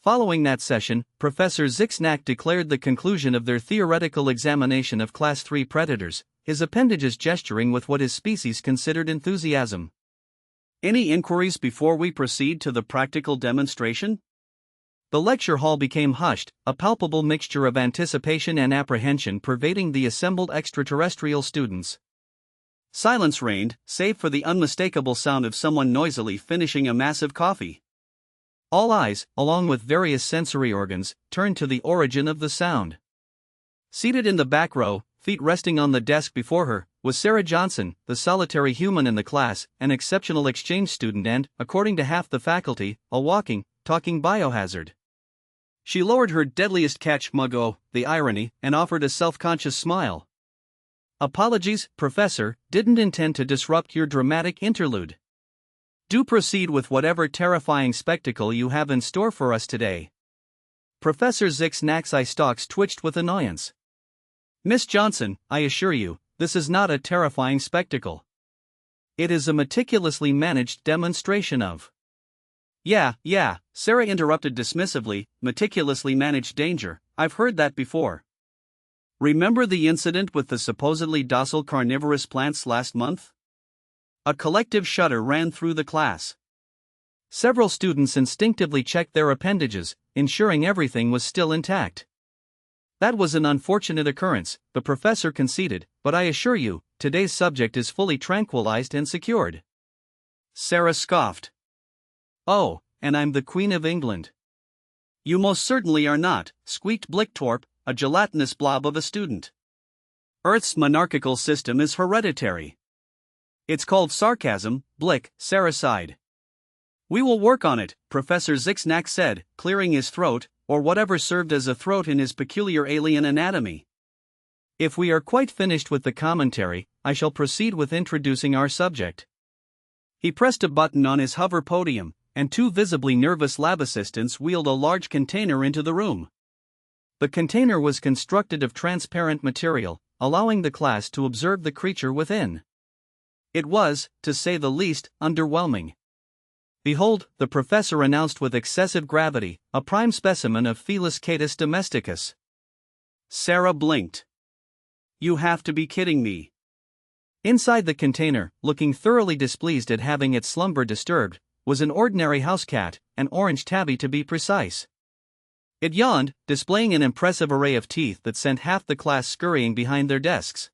Following that session, Professor Zixnack declared the conclusion of their theoretical examination of Class 3 predators, his appendages gesturing with what his species considered enthusiasm. Any inquiries before we proceed to the practical demonstration? The lecture hall became hushed, a palpable mixture of anticipation and apprehension pervading the assembled extraterrestrial students. Silence reigned, save for the unmistakable sound of someone noisily finishing a massive coffee. All eyes, along with various sensory organs, turned to the origin of the sound. Seated in the back row, feet resting on the desk before her, was Sarah Johnson, the solitary human in the class, an exceptional exchange student and, according to half the faculty, a walking, talking biohazard. She lowered her deadliest catch mug, oh, the irony, and offered a self-conscious smile. "Apologies, Professor, didn't intend to disrupt your dramatic interlude. Do proceed with whatever terrifying spectacle you have in store for us today." Professor Zixnack's eye stalks twitched with annoyance. "Miss Johnson, I assure you, this is not a terrifying spectacle. It is a meticulously managed demonstration of—" Yeah, Sarah interrupted dismissively, "meticulously managed danger, I've heard that before. Remember the incident with the supposedly docile carnivorous plants last month?" A collective shudder ran through the class. Several students instinctively checked their appendages, ensuring everything was still intact. "That was an unfortunate occurrence," the professor conceded, "but I assure you, today's subject is fully tranquilized and secured." Sarah scoffed. "Oh, and I'm the Queen of England." "You most certainly are not," squeaked Blicktorp, a gelatinous blob of a student. "Earth's monarchical system is hereditary." "It's called sarcasm, Blick," Sarah sighed. "We will work on it," Professor Zixnack said, clearing his throat, or whatever served as a throat in his peculiar alien anatomy. "If we are quite finished with the commentary, I shall proceed with introducing our subject." He pressed a button on his hover podium, and two visibly nervous lab assistants wheeled a large container into the room. The container was constructed of transparent material, allowing the class to observe the creature within. It was, to say the least, underwhelming. "Behold," the professor announced with excessive gravity, "a prime specimen of Felis catus domesticus." Sarah blinked. "You have to be kidding me." Inside the container, looking thoroughly displeased at having its slumber disturbed, was an ordinary house cat, an orange tabby to be precise. It yawned, displaying an impressive array of teeth that sent half the class scurrying behind their desks.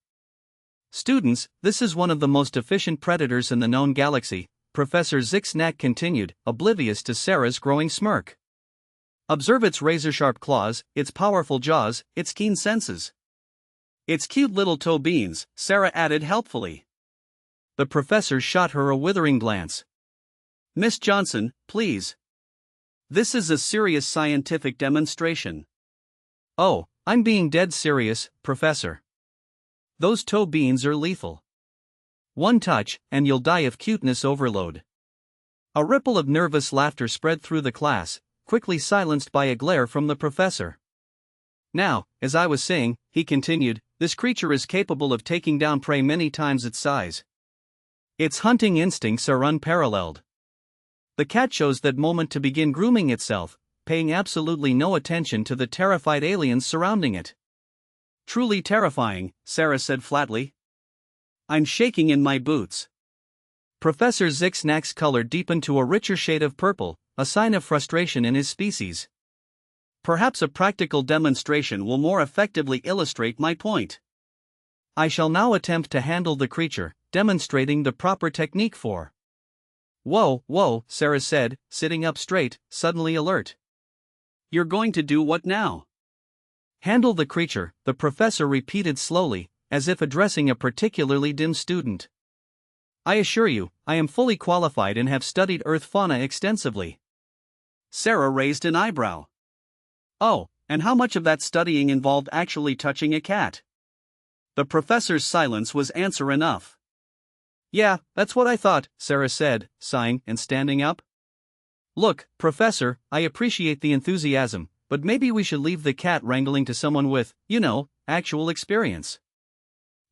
"Students, this is one of the most efficient predators in the known galaxy," Professor Zixnack continued, oblivious to Sarah's growing smirk. "Observe its razor-sharp claws, its powerful jaws, its keen senses." "Its cute little toe beans," Sarah added helpfully. The professor shot her a withering glance. "Miss Johnson, please. This is a serious scientific demonstration." "Oh, I'm being dead serious, Professor. Those toe beans are lethal. One touch, and you'll die of cuteness overload." A ripple of nervous laughter spread through the class, quickly silenced by a glare from the professor. "Now, as I was saying," he continued, "this creature is capable of taking down prey many times its size. Its hunting instincts are unparalleled. The cat chose that moment to begin grooming itself, paying absolutely no attention to the terrified aliens surrounding it." "Truly terrifying," Sarah said flatly. "I'm shaking in my boots." Professor Zixnack's color deepened to a richer shade of purple, a sign of frustration in his species. "Perhaps a practical demonstration will more effectively illustrate my point. I shall now attempt to handle the creature, demonstrating the proper technique for—" Whoa, Sarah said, sitting up straight, suddenly alert. "You're going to do what now?" "Handle the creature," the professor repeated slowly, as if addressing a particularly dim student. "I assure you, I am fully qualified and have studied Earth fauna extensively." Sarah raised an eyebrow. "Oh, and how much of that studying involved actually touching a cat?" The professor's silence was answer enough. "Yeah, that's what I thought," Sarah said, sighing and standing up. "Look, Professor, I appreciate the enthusiasm, but maybe we should leave the cat wrangling to someone with, actual experience."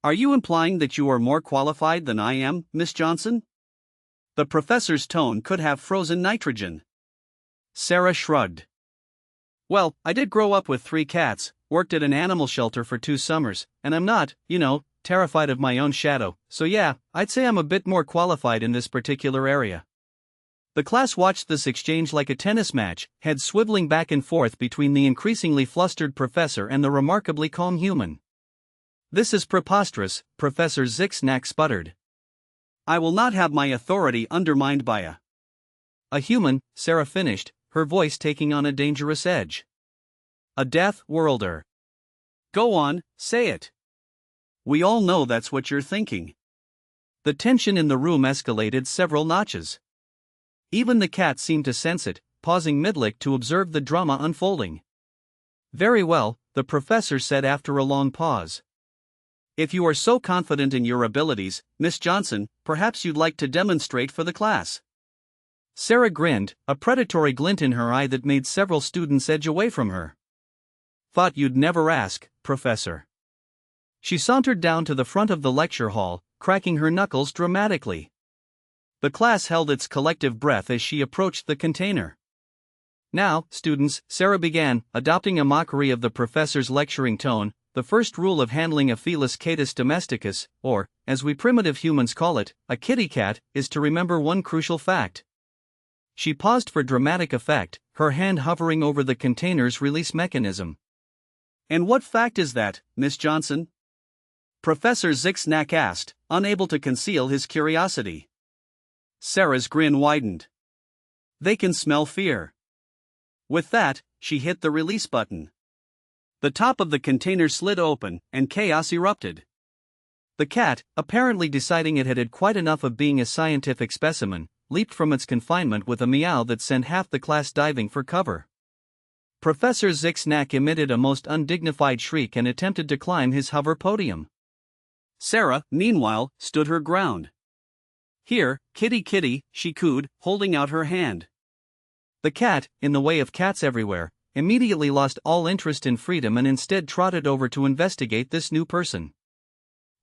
"Are you implying that you are more qualified than I am, Miss Johnson?" The professor's tone could have frozen nitrogen. Sarah shrugged. Well, I did grow up with 3 cats, worked at an animal shelter for 2 summers, and I'm not, terrified of my own shadow, so yeah, I'd say I'm a bit more qualified in this particular area. The class watched this exchange like a tennis match, heads swiveling back and forth between the increasingly flustered professor and the remarkably calm human. "This is preposterous," Professor Zixnack sputtered. "I will not have my authority undermined by a human," Sarah finished, her voice taking on a dangerous edge. "A death worlder. Go on, say it. We all know that's what you're thinking." The tension in the room escalated several notches. Even the cat seemed to sense it, pausing mid-lick to observe the drama unfolding. "Very well," the professor said after a long pause. "If you are so confident in your abilities, Miss Johnson, perhaps you'd like to demonstrate for the class." Sarah grinned, a predatory glint in her eye that made several students edge away from her. "Thought you'd never ask, Professor." She sauntered down to the front of the lecture hall, cracking her knuckles dramatically. The class held its collective breath as she approached the container. "Now, students," Sarah began, adopting a mockery of the professor's lecturing tone, "the first rule of handling a Felis catus domesticus, or, as we primitive humans call it, a kitty cat, is to remember one crucial fact." She paused for dramatic effect, her hand hovering over the container's release mechanism. "And what fact is that, Miss Johnson?" Professor Zixnack asked, unable to conceal his curiosity. Sarah's grin widened. "They can smell fear." With that, she hit the release button. The top of the container slid open, and chaos erupted. The cat, apparently deciding it had had quite enough of being a scientific specimen, leaped from its confinement with a meow that sent half the class diving for cover. Professor Zixnack emitted a most undignified shriek and attempted to climb his hover podium. Sarah, meanwhile, stood her ground. "Here, kitty kitty," she cooed, holding out her hand. The cat, in the way of cats everywhere, immediately lost all interest in freedom and instead trotted over to investigate this new person.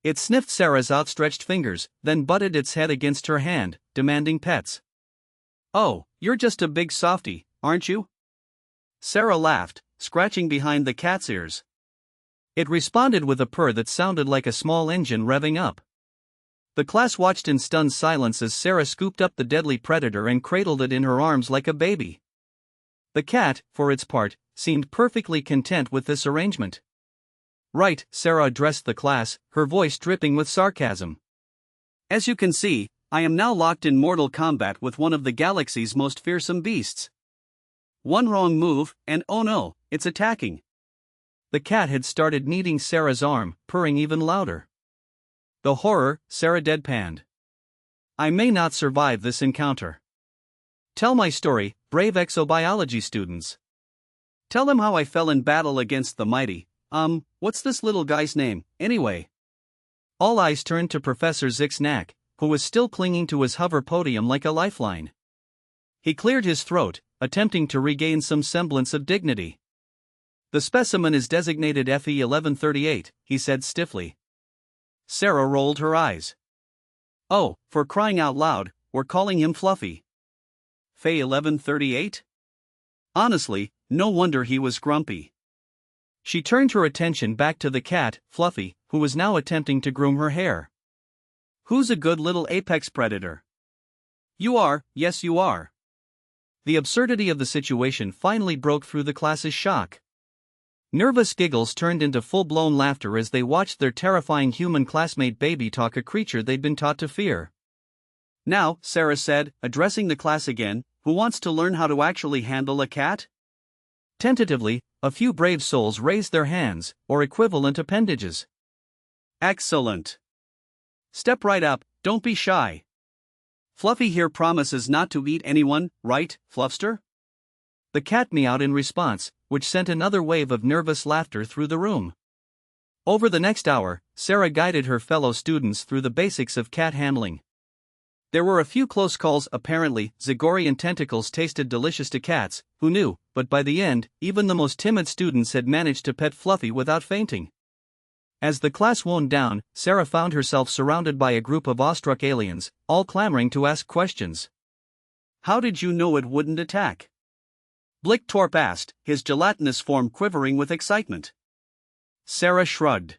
It sniffed Sarah's outstretched fingers, then butted its head against her hand, demanding pets. "Oh, you're just a big softy, aren't you?" Sarah laughed, scratching behind the cat's ears. It responded with a purr that sounded like a small engine revving up. The class watched in stunned silence as Sarah scooped up the deadly predator and cradled it in her arms like a baby. The cat, for its part, seemed perfectly content with this arrangement. "Right," Sarah addressed the class, her voice dripping with sarcasm. "As you can see, I am now locked in mortal combat with one of the galaxy's most fearsome beasts. One wrong move, and oh no, it's attacking." The cat had started kneading Sarah's arm, purring even louder. "The horror," Sarah deadpanned. "I may not survive this encounter. Tell my story, brave exobiology students. Tell them how I fell in battle against the mighty, what's this little guy's name, anyway?" All eyes turned to Professor Zixnack, who was still clinging to his hover podium like a lifeline. He cleared his throat, attempting to regain some semblance of dignity. "The specimen is designated FE 1138, he said stiffly. Sarah rolled her eyes. "Oh, for crying out loud, we're calling him Fluffy. FE 1138? Honestly, no wonder he was grumpy." She turned her attention back to the cat, Fluffy, who was now attempting to groom her hair. "Who's a good little apex predator?" "You are, yes you are." The absurdity of the situation finally broke through the class's shock. Nervous giggles turned into full-blown laughter as they watched their terrifying human classmate baby talk a creature they'd been taught to fear. "Now," Sarah said, addressing the class again, "who wants to learn how to actually handle a cat?" Tentatively, a few brave souls raised their hands, or equivalent appendages. "Excellent. Step right up, don't be shy. Fluffy here promises not to eat anyone, right, Fluffster?" The cat meowed in response, which sent another wave of nervous laughter through the room. Over the next hour, Sarah guided her fellow students through the basics of cat handling. There were a few close calls. Apparently, Zigorian tentacles tasted delicious to cats, who knew, but by the end, even the most timid students had managed to pet Fluffy without fainting. As the class wound down, Sarah found herself surrounded by a group of awestruck aliens, all clamoring to ask questions. "How did you know it wouldn't attack?" Blicktorp asked, his gelatinous form quivering with excitement. Sarah shrugged.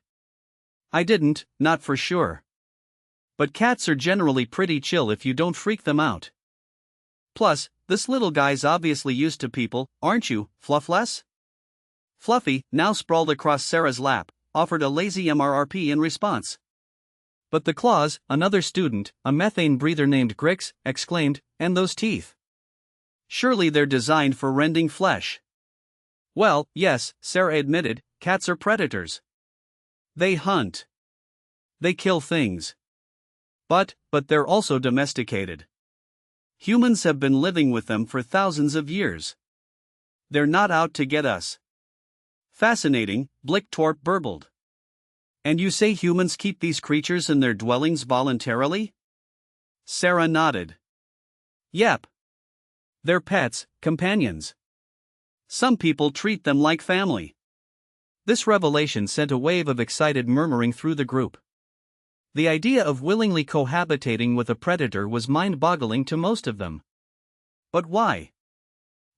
I didn't, not for sure. But cats are generally pretty chill if you don't freak them out. Plus, this little guy's obviously used to people, aren't you, Fluffless? Fluffy, now sprawled across Sarah's lap, offered a lazy MRRP in response. But the claws, another student, a methane breather named Grix, exclaimed, and those teeth. Surely they're designed for rending flesh. Well, yes, Sarah admitted, cats are predators. They hunt. They kill things. But they're also domesticated. Humans have been living with them for thousands of years. They're not out to get us. Fascinating, Blicktorp burbled. And you say humans keep these creatures in their dwellings voluntarily? Sarah nodded. Yep. They're pets, companions. Some people treat them like family. This revelation sent a wave of excited murmuring through the group. The idea of willingly cohabitating with a predator was mind-boggling to most of them. But why?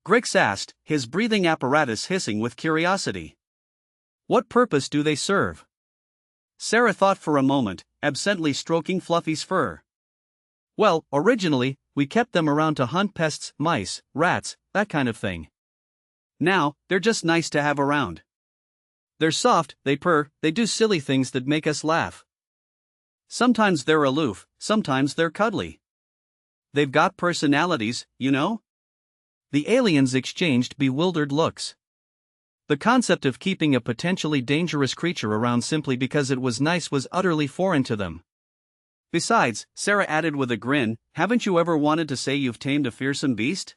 Grix asked, his breathing apparatus hissing with curiosity. What purpose do they serve? Sarah thought for a moment, absently stroking Fluffy's fur. Well, originally, we kept them around to hunt pests, mice, rats, that kind of thing. Now, they're just nice to have around. They're soft, they purr, they do silly things that make us laugh. Sometimes they're aloof, sometimes they're cuddly. They've got personalities, you know? The aliens exchanged bewildered looks. The concept of keeping a potentially dangerous creature around simply because it was nice was utterly foreign to them. Besides, Sarah added with a grin, haven't you ever wanted to say you've tamed a fearsome beast?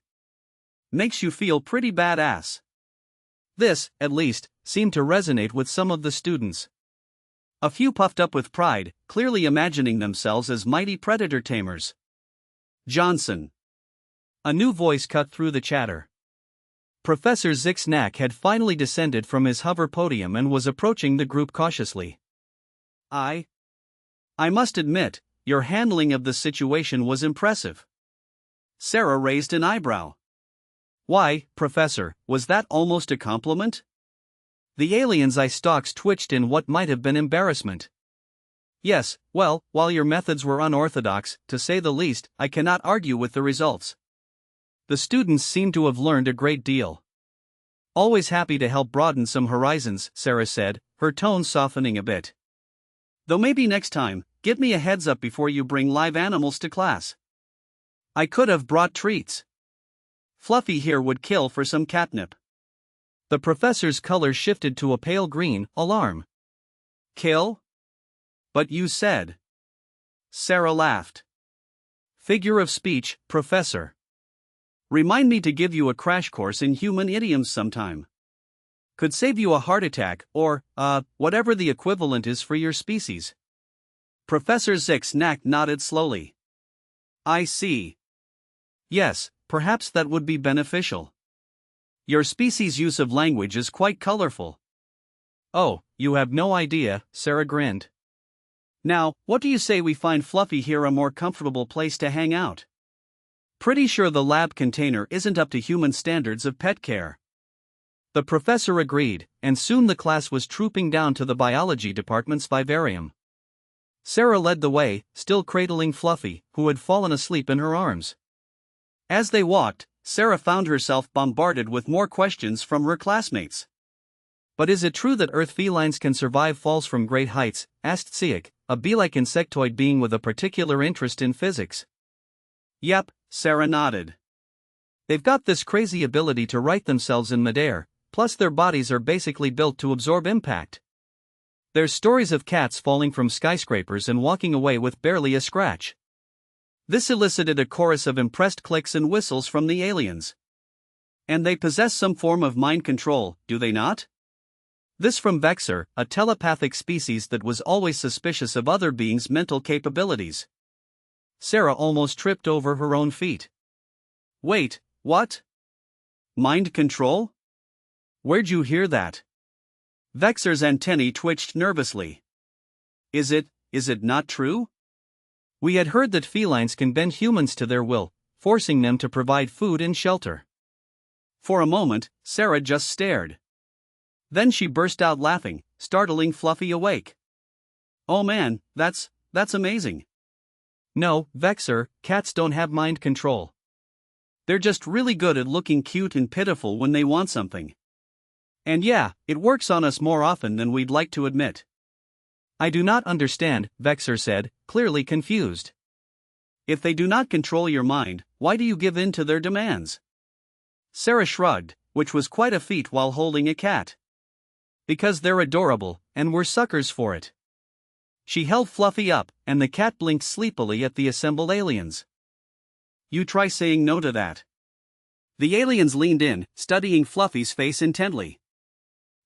Makes you feel pretty badass. This, at least, seemed to resonate with some of the students. A few puffed up with pride, clearly imagining themselves as mighty predator tamers. Johnson. A new voice cut through the chatter. Professor Zixnack had finally descended from his hover podium and was approaching the group cautiously. I must admit, your handling of the situation was impressive. Sarah raised an eyebrow. Why, Professor, was that almost a compliment? The alien's eye stalks twitched in what might have been embarrassment. Yes, well, while your methods were unorthodox, to say the least, I cannot argue with the results. The students seem to have learned a great deal. Always happy to help broaden some horizons, Sarah said, her tone softening a bit. Though maybe next time, give me a heads up before you bring live animals to class. I could have brought treats. Fluffy here would kill for some catnip. The professor's color shifted to a pale green, alarm. Kill? But you said. Sarah laughed. Figure of speech, Professor. Remind me to give you a crash course in human idioms sometime. Could save you a heart attack, or, whatever the equivalent is for your species. Professor Zixnack nodded slowly. I see. Yes, perhaps that would be beneficial. Your species' use of language is quite colorful. Oh, you have no idea, Sarah grinned. Now, what do you say we find Fluffy here a more comfortable place to hang out? Pretty sure the lab container isn't up to human standards of pet care. The professor agreed, and soon the class was trooping down to the biology department's vivarium. Sarah led the way, still cradling Fluffy, who had fallen asleep in her arms. As they walked, Sarah found herself bombarded with more questions from her classmates. But is it true that Earth felines can survive falls from great heights? Asked Siak, a bee-like insectoid being with a particular interest in physics. Yep, Sarah nodded. They've got this crazy ability to right themselves in midair, plus their bodies are basically built to absorb impact. There's stories of cats falling from skyscrapers and walking away with barely a scratch. This elicited a chorus of impressed clicks and whistles from the aliens. And they possess some form of mind control, do they not? This from Vexer, a telepathic species that was always suspicious of other beings' mental capabilities. Sarah almost tripped over her own feet. Wait, what? Mind control? Where'd you hear that? Vexer's antennae twitched nervously. Is it not true? We had heard that felines can bend humans to their will, forcing them to provide food and shelter. For a moment, Sarah just stared. Then she burst out laughing, startling Fluffy awake. Oh man, that's amazing. No, Vexer, cats don't have mind control. They're just really good at looking cute and pitiful when they want something. And yeah, it works on us more often than we'd like to admit. I do not understand, Vexer said, clearly confused. If they do not control your mind, why do you give in to their demands? Sarah shrugged, which was quite a feat while holding a cat. Because they're adorable, and we're suckers for it. She held Fluffy up, and the cat blinked sleepily at the assembled aliens. You try saying no to that. The aliens leaned in, studying Fluffy's face intently.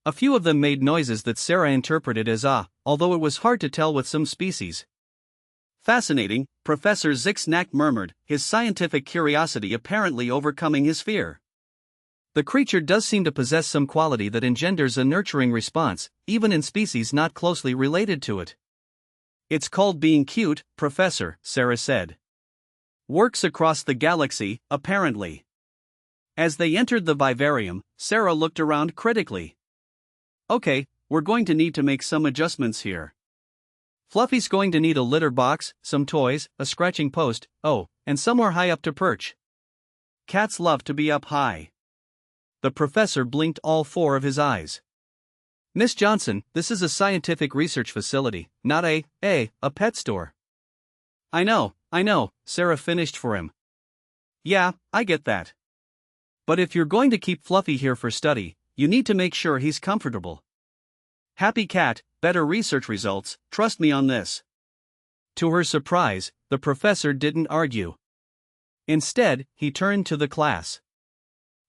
A few of them made noises that Sarah interpreted as although it was hard to tell with some species. Fascinating, Professor Zixnack murmured, his scientific curiosity apparently overcoming his fear. The creature does seem to possess some quality that engenders a nurturing response, even in species not closely related to it. It's called being cute, Professor, Sarah said. Works across the galaxy, apparently. As they entered the vivarium, Sarah looked around critically. Okay, we're going to need to make some adjustments here. Fluffy's going to need a litter box, some toys, a scratching post, and somewhere high up to perch. Cats love to be up high. The professor blinked all four of his eyes. Miss Johnson, this is a scientific research facility, not a pet store. I know, Sarah finished for him. Yeah, I get that. But if you're going to keep Fluffy here for study, you need to make sure he's comfortable. Happy cat, better research results, trust me on this. To her surprise, the professor didn't argue. Instead, he turned to the class.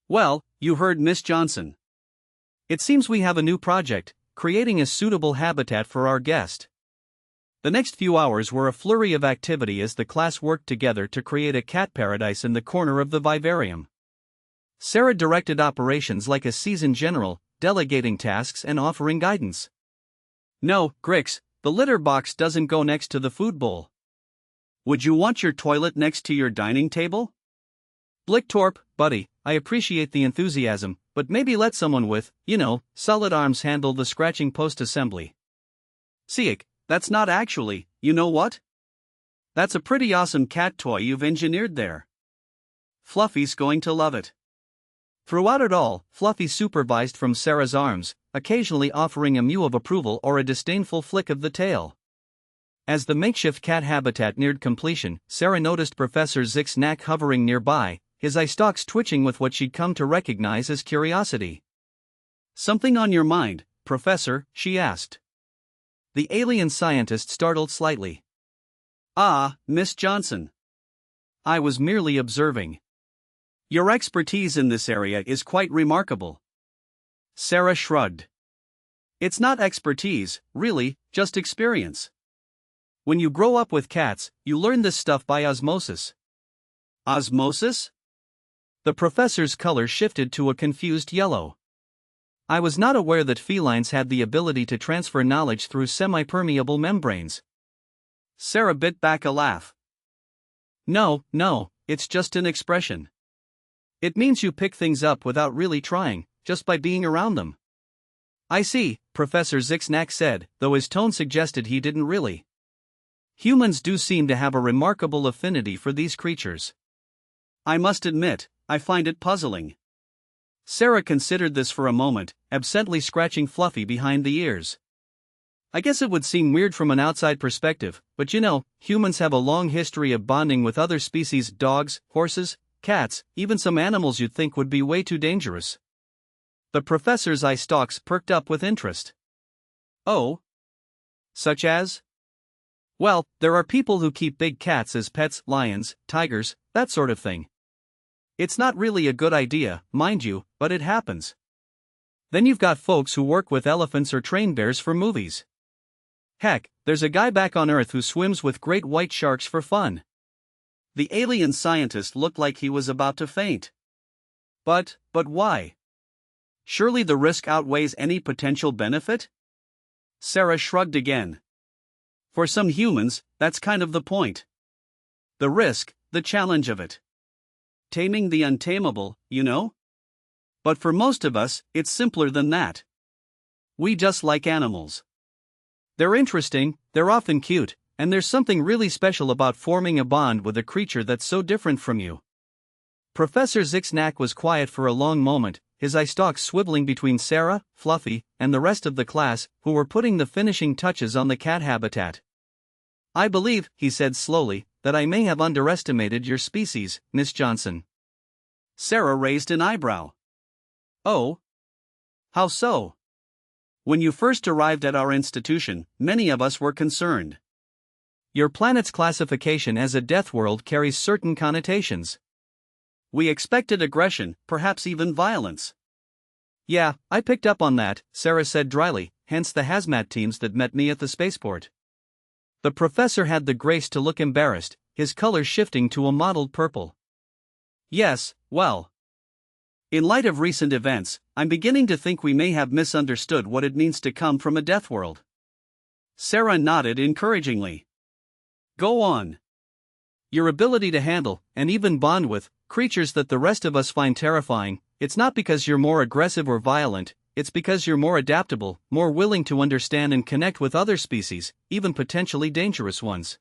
Well, you heard Miss Johnson. It seems we have a new project, creating a suitable habitat for our guest. The next few hours were a flurry of activity as the class worked together to create a cat paradise in the corner of the vivarium. Sarah directed operations like a seasoned general, delegating tasks and offering guidance. No, Grix, the litter box doesn't go next to the food bowl. Would you want your toilet next to your dining table? Blicktorp, buddy, I appreciate the enthusiasm, but maybe let someone with, solid arms handle the scratching post assembly. Siak, that's not actually, you know what? That's a pretty awesome cat toy you've engineered there. Fluffy's going to love it. Throughout it all, Fluffy supervised from Sarah's arms, occasionally offering a mew of approval or a disdainful flick of the tail. As the makeshift cat habitat neared completion, Sarah noticed Professor Zixnack hovering nearby, his eye stalks twitching with what she'd come to recognize as curiosity. Something on your mind, Professor? She asked. The alien scientist startled slightly. Miss Johnson. I was merely observing. Your expertise in this area is quite remarkable. Sarah shrugged. It's not expertise, really, just experience. When you grow up with cats, you learn this stuff by osmosis. Osmosis? The professor's color shifted to a confused yellow. I was not aware that felines had the ability to transfer knowledge through semi-permeable membranes. Sarah bit back a laugh. No, it's just an expression. It means you pick things up without really trying, just by being around them. I see, Professor Zixnack said, though his tone suggested he didn't really. Humans do seem to have a remarkable affinity for these creatures. I must admit, I find it puzzling. Sarah considered this for a moment, absently scratching Fluffy behind the ears. I guess it would seem weird from an outside perspective, but humans have a long history of bonding with other species: dogs, horses, cats, even some animals you'd think would be way too dangerous. The professor's eye stalks perked up with interest. Oh? Such as? Well, there are people who keep big cats as pets, lions, tigers, that sort of thing. It's not really a good idea, mind you, but it happens. Then you've got folks who work with elephants or train bears for movies. Heck, there's a guy back on Earth who swims with great white sharks for fun. The alien scientist looked like he was about to faint. But why? Surely the risk outweighs any potential benefit? Sarah shrugged again. For some humans, that's kind of the point. The risk, the challenge of it. Taming the untamable, you know? But for most of us, it's simpler than that. We just like animals. They're interesting, they're often cute, and there's something really special about forming a bond with a creature that's so different from you. Professor Zixnack was quiet for a long moment, his eye stalks swiveling between Sarah, Fluffy, and the rest of the class, who were putting the finishing touches on the cat habitat. "I believe," he said slowly, "that I may have underestimated your species, Miss Johnson." Sarah raised an eyebrow. "Oh? How so?" "When you first arrived at our institution, many of us were concerned. Your planet's classification as a death world carries certain connotations. We expected aggression, perhaps even violence." "Yeah, I picked up on that," Sarah said dryly, "hence the hazmat teams that met me at the spaceport." The professor had the grace to look embarrassed, his color shifting to a mottled purple. "Yes, well. In light of recent events, I'm beginning to think we may have misunderstood what it means to come from a death world." Sarah nodded encouragingly. "Go on." "Your ability to handle, and even bond with, creatures that the rest of us find terrifying, it's not because you're more aggressive or violent, it's because you're more adaptable, more willing to understand and connect with other species, even potentially dangerous ones."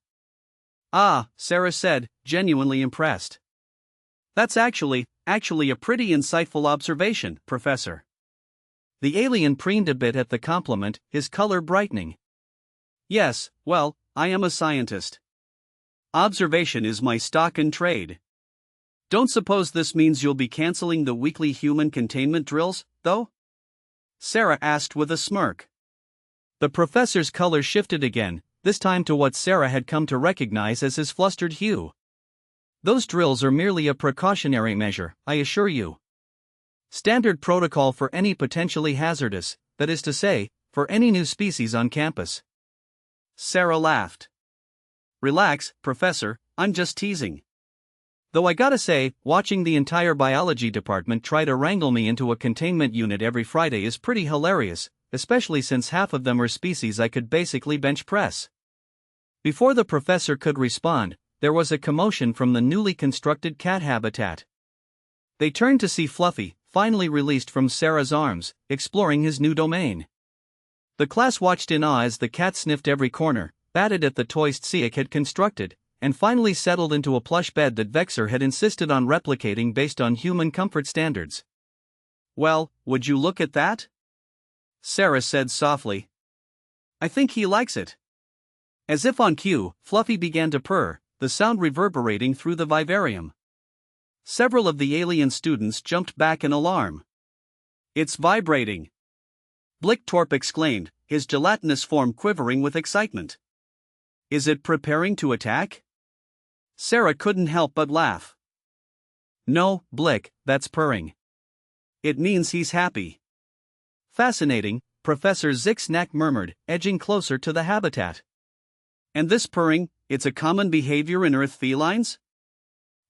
"Ah," Sarah said, genuinely impressed. "That's actually a pretty insightful observation, Professor." The alien preened a bit at the compliment, his color brightening. "Yes, well, I am a scientist. Observation is my stock in trade. Don't suppose this means you'll be canceling the weekly human containment drills, though?" Sarah asked with a smirk. The professor's color shifted again, this time to what Sarah had come to recognize as his flustered hue. "Those drills are merely a precautionary measure, I assure you. Standard protocol for any potentially hazardous, that is to say, for any new species on campus." Sarah laughed. "Relax, Professor, I'm just teasing." "Though I gotta say, watching the entire biology department try to wrangle me into a containment unit every Friday is pretty hilarious, especially since half of them are species I could basically bench press." Before the professor could respond, there was a commotion from the newly constructed cat habitat. They turned to see Fluffy, finally released from Sarah's arms, exploring his new domain. The class watched in awe as the cat sniffed every corner, batted at the toys SCI had constructed, and finally settled into a plush bed that Vexer had insisted on replicating based on human comfort standards. "Well, would you look at that?" Sarah said softly. "I think he likes it." As if on cue, Fluffy began to purr, the sound reverberating through the vivarium. Several of the alien students jumped back in alarm. "It's vibrating!" Blicktorp exclaimed, his gelatinous form quivering with excitement. "Is it preparing to attack?" Sarah couldn't help but laugh. "No, Blick, that's purring. It means he's happy." "Fascinating," Professor Zixnack murmured, edging closer to the habitat. "And this purring, it's a common behavior in Earth felines?"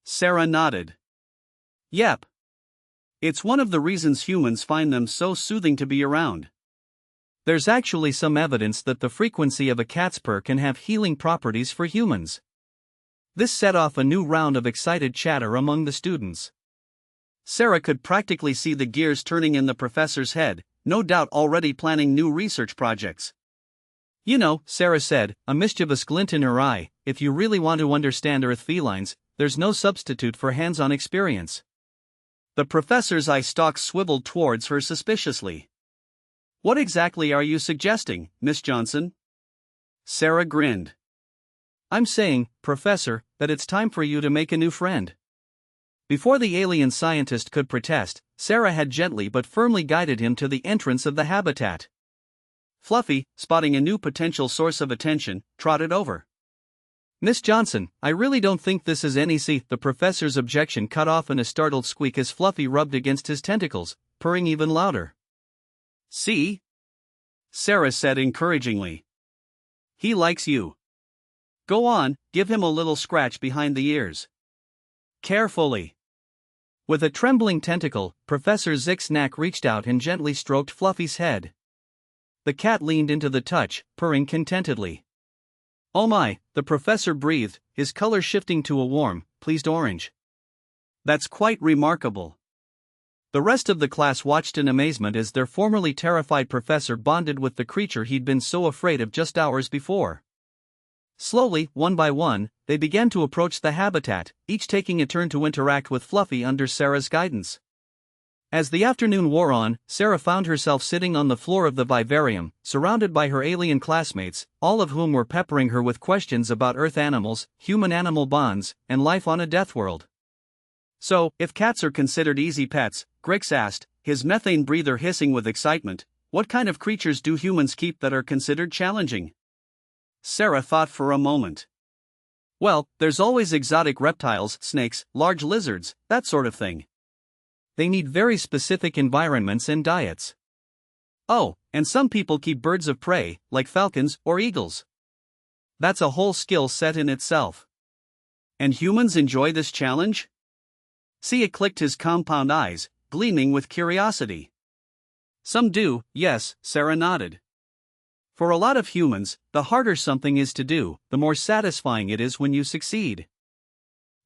Sarah nodded. "Yep. It's one of the reasons humans find them so soothing to be around." "There's actually some evidence that the frequency of a cat's purr can have healing properties for humans." This set off a new round of excited chatter among the students. Sarah could practically see the gears turning in the professor's head, no doubt already planning new research projects. "You know," Sarah said, a mischievous glint in her eye, "if you really want to understand Earth felines, there's no substitute for hands-on experience." The professor's eye stalks swiveled towards her suspiciously. "What exactly are you suggesting, Miss Johnson?" Sarah grinned. "I'm saying, Professor, that it's time for you to make a new friend." Before the alien scientist could protest, Sarah had gently but firmly guided him to the entrance of the habitat. Fluffy, spotting a new potential source of attention, trotted over. "Miss Johnson, I really don't think this is any see." The professor's objection cut off in a startled squeak as Fluffy rubbed against his tentacles, purring even louder. "See?" Sarah said encouragingly. "He likes you. Go on, give him a little scratch behind the ears. Carefully." With a trembling tentacle, Professor Zixnack reached out and gently stroked Fluffy's head. The cat leaned into the touch, purring contentedly. "Oh my," the professor breathed, his color shifting to a warm, pleased orange. "That's quite remarkable." The rest of the class watched in amazement as their formerly terrified professor bonded with the creature he'd been so afraid of just hours before. Slowly, one by one, they began to approach the habitat, each taking a turn to interact with Fluffy under Sarah's guidance. As the afternoon wore on, Sarah found herself sitting on the floor of the vivarium, surrounded by her alien classmates, all of whom were peppering her with questions about Earth animals, human-animal bonds, and life on a death world. So, if cats are considered easy pets, Grix asked, his methane breather hissing with excitement, what kind of creatures do humans keep that are considered challenging? Sarah thought for a moment. Well, there's always exotic reptiles, snakes, large lizards, that sort of thing. They need very specific environments and diets. Oh, and some people keep birds of prey, like falcons or eagles. That's a whole skill set in itself. And humans enjoy this challenge? Sia clicked his compound eyes, gleaming with curiosity. Some do, yes, Sarah nodded. For a lot of humans, the harder something is to do, the more satisfying it is when you succeed.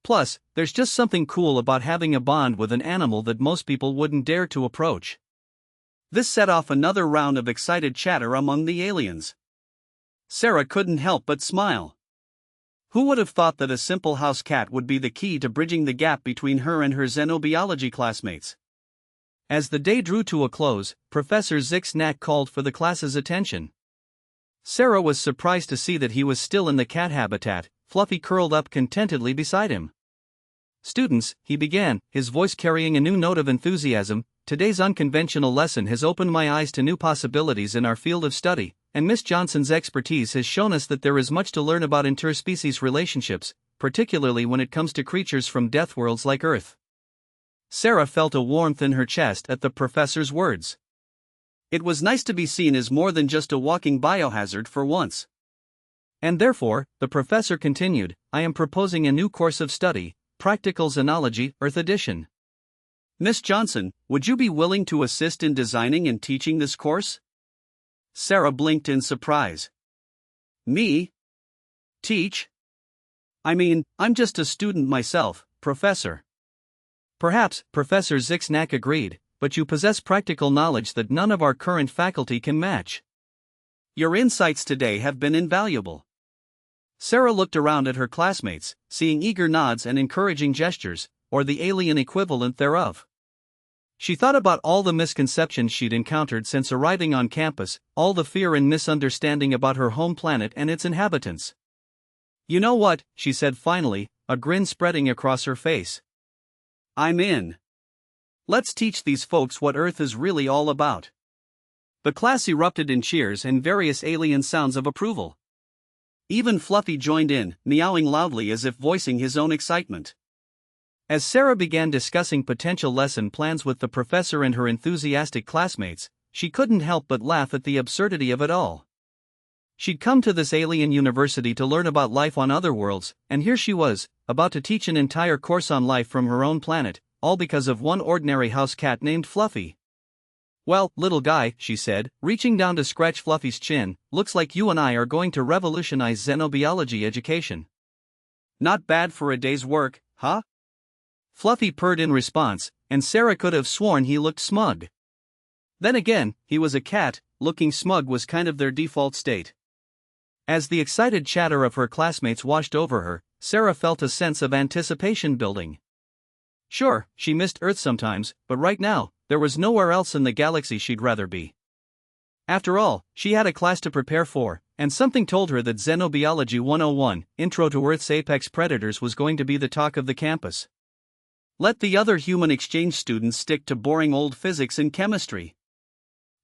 Plus, there's just something cool about having a bond with an animal that most people wouldn't dare to approach. This set off another round of excited chatter among the aliens. Sarah couldn't help but smile. Who would have thought that a simple house cat would be the key to bridging the gap between her and her xenobiology classmates? As the day drew to a close, Professor Zixnack called for the class's attention. Sarah was surprised to see that he was still in the cat habitat, Fluffy curled up contentedly beside him. "Students," he began, his voice carrying a new note of enthusiasm, "today's unconventional lesson has opened my eyes to new possibilities in our field of study, and Miss Johnson's expertise has shown us that there is much to learn about interspecies relationships, particularly when it comes to creatures from death worlds like Earth." Sarah felt a warmth in her chest at the professor's words. It was nice to be seen as more than just a walking biohazard for once. "And therefore," the professor continued, "I am proposing a new course of study, Practical Xenology, Earth Edition. Miss Johnson, would you be willing to assist in designing and teaching this course?" Sarah blinked in surprise. "Me? Teach? I mean, I'm just a student myself, Professor." "Perhaps," Professor Zixnack agreed, "but you possess practical knowledge that none of our current faculty can match." "Your insights today have been invaluable." Sarah looked around at her classmates, seeing eager nods and encouraging gestures, or the alien equivalent thereof. She thought about all the misconceptions she'd encountered since arriving on campus, all the fear and misunderstanding about her home planet and its inhabitants. "You know what," she said finally, a grin spreading across her face. "I'm in. Let's teach these folks what Earth is really all about." The class erupted in cheers and various alien sounds of approval. Even Fluffy joined in, meowing loudly as if voicing his own excitement. As Sarah began discussing potential lesson plans with the professor and her enthusiastic classmates, she couldn't help but laugh at the absurdity of it all. She'd come to this alien university to learn about life on other worlds, and here she was, about to teach an entire course on life from her own planet, all because of one ordinary house cat named Fluffy. "Well, little guy," she said, reaching down to scratch Fluffy's chin, "looks like you and I are going to revolutionize xenobiology education." "Not bad for a day's work, huh?" Fluffy purred in response, and Sarah could have sworn he looked smug. Then again, he was a cat, looking smug was kind of their default state. As the excited chatter of her classmates washed over her, Sarah felt a sense of anticipation building. Sure, she missed Earth sometimes, but right now, there was nowhere else in the galaxy she'd rather be. After all, she had a class to prepare for, and something told her that Xenobiology 101, Intro to Earth's Apex Predators, was going to be the talk of the campus. Let the other human exchange students stick to boring old physics and chemistry.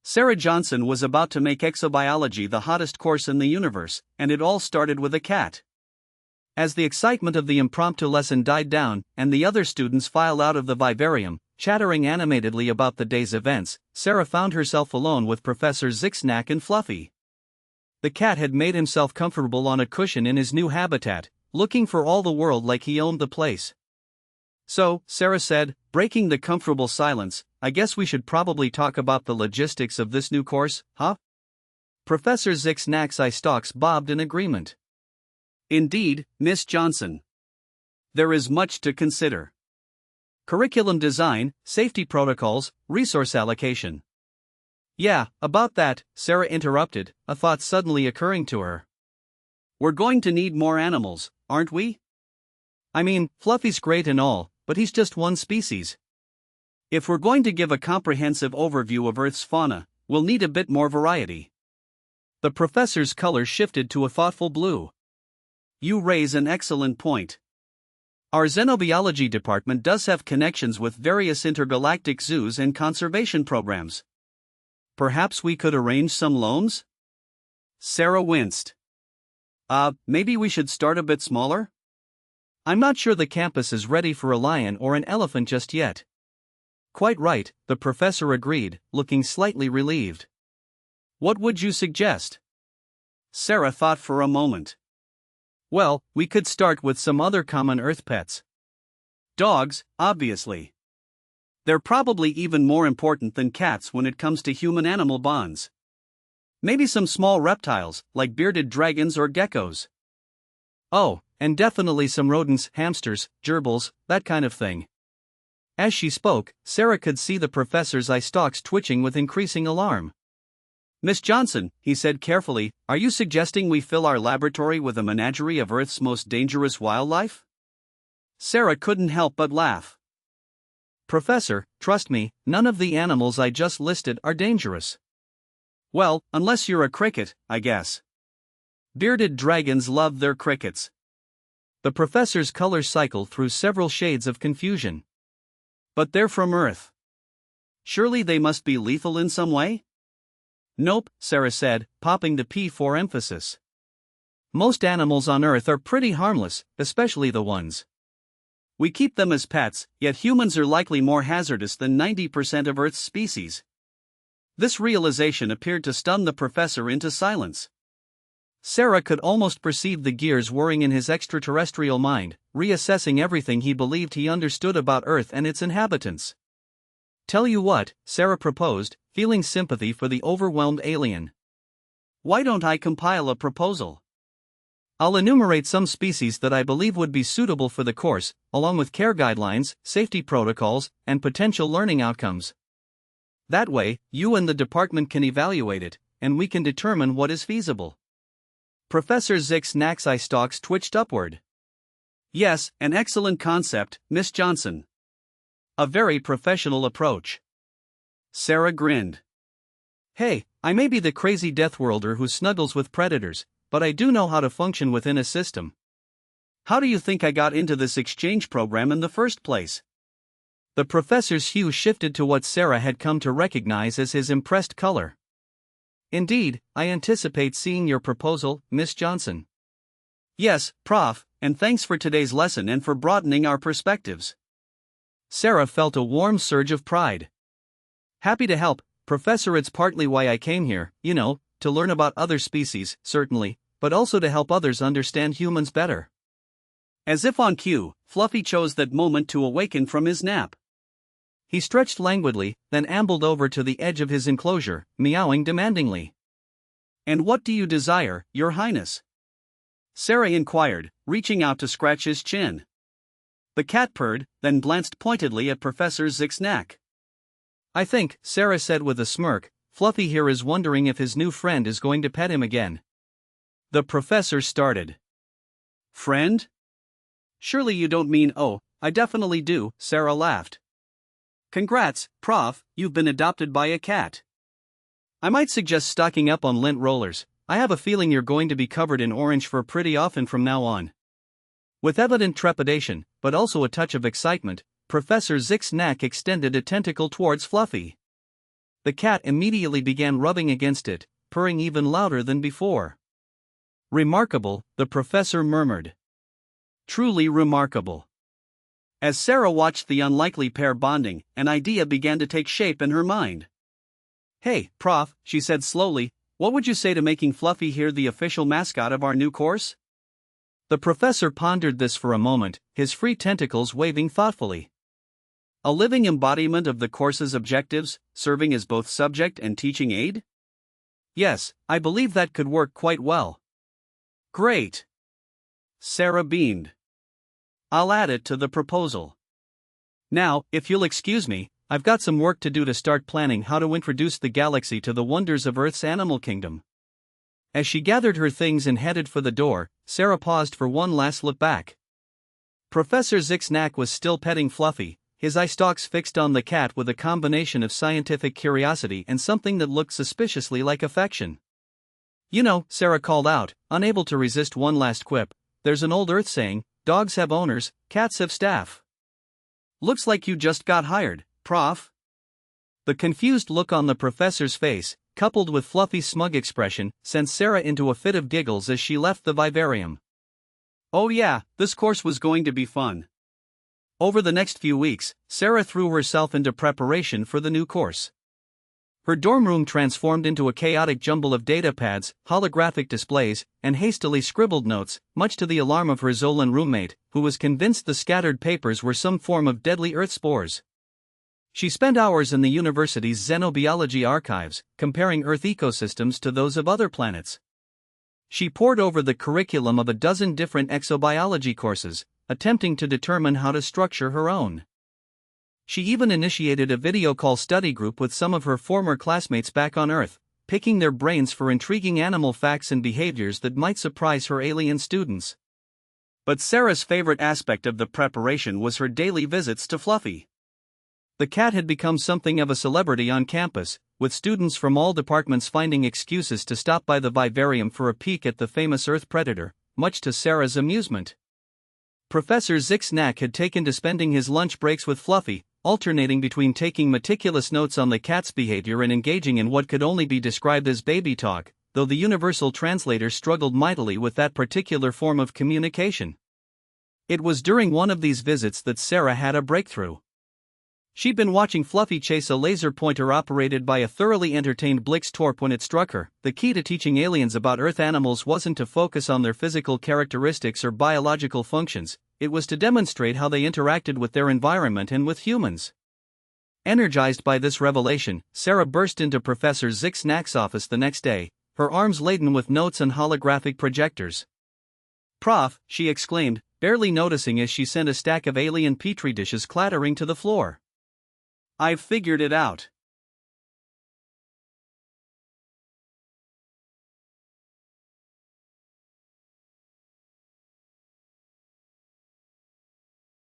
Sarah Johnson was about to make exobiology the hottest course in the universe, and it all started with a cat. As the excitement of the impromptu lesson died down, and the other students filed out of the vivarium, chattering animatedly about the day's events, Sarah found herself alone with Professor Zixnack and Fluffy. The cat had made himself comfortable on a cushion in his new habitat, looking for all the world like he owned the place. "So," Sarah said, breaking the comfortable silence, "I guess we should probably talk about the logistics of this new course, huh?" Professor Zixnack's eye stalks bobbed in agreement. "Indeed, Miss Johnson. There is much to consider. Curriculum design, safety protocols, resource allocation. Yeah, about that, Sarah interrupted, a thought suddenly occurring to her. We're going to need more animals, aren't we? I mean, Fluffy's great and all, but he's just one species. If we're going to give a comprehensive overview of Earth's fauna, we'll need a bit more variety. The professor's color shifted to a thoughtful blue. You raise an excellent point. Our xenobiology department does have connections with various intergalactic zoos and conservation programs. Perhaps we could arrange some loans? Sarah winced. Maybe we should start a bit smaller? I'm not sure the campus is ready for a lion or an elephant just yet. Quite right, the professor agreed, looking slightly relieved. What would you suggest? Sarah thought for a moment. Well, we could start with some other common Earth pets. Dogs, obviously. They're probably even more important than cats when it comes to human-animal bonds. Maybe some small reptiles, like bearded dragons or geckos. Oh, and definitely some rodents, hamsters, gerbils, that kind of thing. As she spoke, Sarah could see the professor's eye stalks twitching with increasing alarm. Miss Johnson, he said carefully, are you suggesting we fill our laboratory with a menagerie of Earth's most dangerous wildlife? Sarah couldn't help but laugh. Professor, trust me, none of the animals I just listed are dangerous. Well, unless you're a cricket, I guess. Bearded dragons love their crickets. The professor's color cycled through several shades of confusion. But they're from Earth. Surely they must be lethal in some way? Nope, Sarah said, popping the P for emphasis. Most animals on Earth are pretty harmless, especially the ones. We keep them as pets, yet humans are likely more hazardous than 90% of Earth's species. This realization appeared to stun the professor into silence. Sarah could almost perceive the gears whirring in his extraterrestrial mind, reassessing everything he believed he understood about Earth and its inhabitants. Tell you what, Sarah proposed, feeling sympathy for the overwhelmed alien. Why don't I compile a proposal? I'll enumerate some species that I believe would be suitable for the course, along with care guidelines, safety protocols, and potential learning outcomes. That way, you and the department can evaluate it, and we can determine what is feasible. Professor Zick-Snack's eye stalks twitched upward. Yes, an excellent concept, Miss Johnson. A very professional approach. Sarah grinned. Hey, I may be the crazy death worlder who snuggles with predators, but I do know how to function within a system. How do you think I got into this exchange program in the first place? The professor's hue shifted to what Sarah had come to recognize as his impressed color. Indeed, I anticipate seeing your proposal, Miss Johnson. Yes, Prof, and thanks for today's lesson and for broadening our perspectives. Sarah felt a warm surge of pride. Happy to help, Professor. It's partly why I came here, to learn about other species, certainly, but also to help others understand humans better. As if on cue, Fluffy chose that moment to awaken from his nap. He stretched languidly, then ambled over to the edge of his enclosure, meowing demandingly. And what do you desire, Your Highness? Sarah inquired, reaching out to scratch his chin. The cat purred, then glanced pointedly at Professor Zick-Snack. I think, Sarah said with a smirk, Fluffy here is wondering if his new friend is going to pet him again. The professor started. Friend? Surely you don't mean, oh, I definitely do, Sarah laughed. Congrats, Prof, you've been adopted by a cat. I might suggest stocking up on lint rollers. I have a feeling you're going to be covered in orange fur pretty often from now on. With evident trepidation, but also a touch of excitement, Professor Zick-Snack extended a tentacle towards Fluffy. The cat immediately began rubbing against it, purring even louder than before. Remarkable, the professor murmured. Truly remarkable. As Sarah watched the unlikely pair bonding, an idea began to take shape in her mind. Hey, Prof, she said slowly, what would you say to making Fluffy here the official mascot of our new course? The professor pondered this for a moment, his free tentacles waving thoughtfully. A living embodiment of the course's objectives, serving as both subject and teaching aid? Yes, I believe that could work quite well. Great. Sarah beamed. I'll add it to the proposal. Now, if you'll excuse me, I've got some work to do to start planning how to introduce the galaxy to the wonders of Earth's animal kingdom. As she gathered her things and headed for the door, Sarah paused for one last look back. Professor Zixnack was still petting Fluffy, his eye stalks fixed on the cat with a combination of scientific curiosity and something that looked suspiciously like affection. You know, Sarah called out, unable to resist one last quip, there's an old Earth saying, dogs have owners, cats have staff. Looks like you just got hired, Prof. The confused look on the professor's face, coupled with Fluffy's smug expression, sent Sarah into a fit of giggles as she left the vivarium. Oh yeah, this course was going to be fun. Over the next few weeks, Sarah threw herself into preparation for the new course. Her dorm room transformed into a chaotic jumble of data pads, holographic displays, and hastily scribbled notes, much to the alarm of her Zolan roommate, who was convinced the scattered papers were some form of deadly Earth spores. She spent hours in the university's xenobiology archives, comparing Earth ecosystems to those of other planets. She pored over the curriculum of a dozen different exobiology courses, attempting to determine how to structure her own. She even initiated a video call study group with some of her former classmates back on Earth, picking their brains for intriguing animal facts and behaviors that might surprise her alien students. But Sarah's favorite aspect of the preparation was her daily visits to Fluffy. The cat had become something of a celebrity on campus, with students from all departments finding excuses to stop by the vivarium for a peek at the famous Earth predator, much to Sarah's amusement. Professor Zixnack had taken to spending his lunch breaks with Fluffy, alternating between taking meticulous notes on the cat's behavior and engaging in what could only be described as baby talk, though the universal translator struggled mightily with that particular form of communication. It was during one of these visits that Sarah had a breakthrough. She'd been watching Fluffy chase a laser pointer operated by a thoroughly entertained Blix Torp when it struck her. The key to teaching aliens about Earth animals wasn't to focus on their physical characteristics or biological functions, it was to demonstrate how they interacted with their environment and with humans. Energized by this revelation, Sarah burst into Professor Zixnack's office the next day, her arms laden with notes and holographic projectors. "Prof," she exclaimed, barely noticing as she sent a stack of alien petri dishes clattering to the floor. "I've figured it out.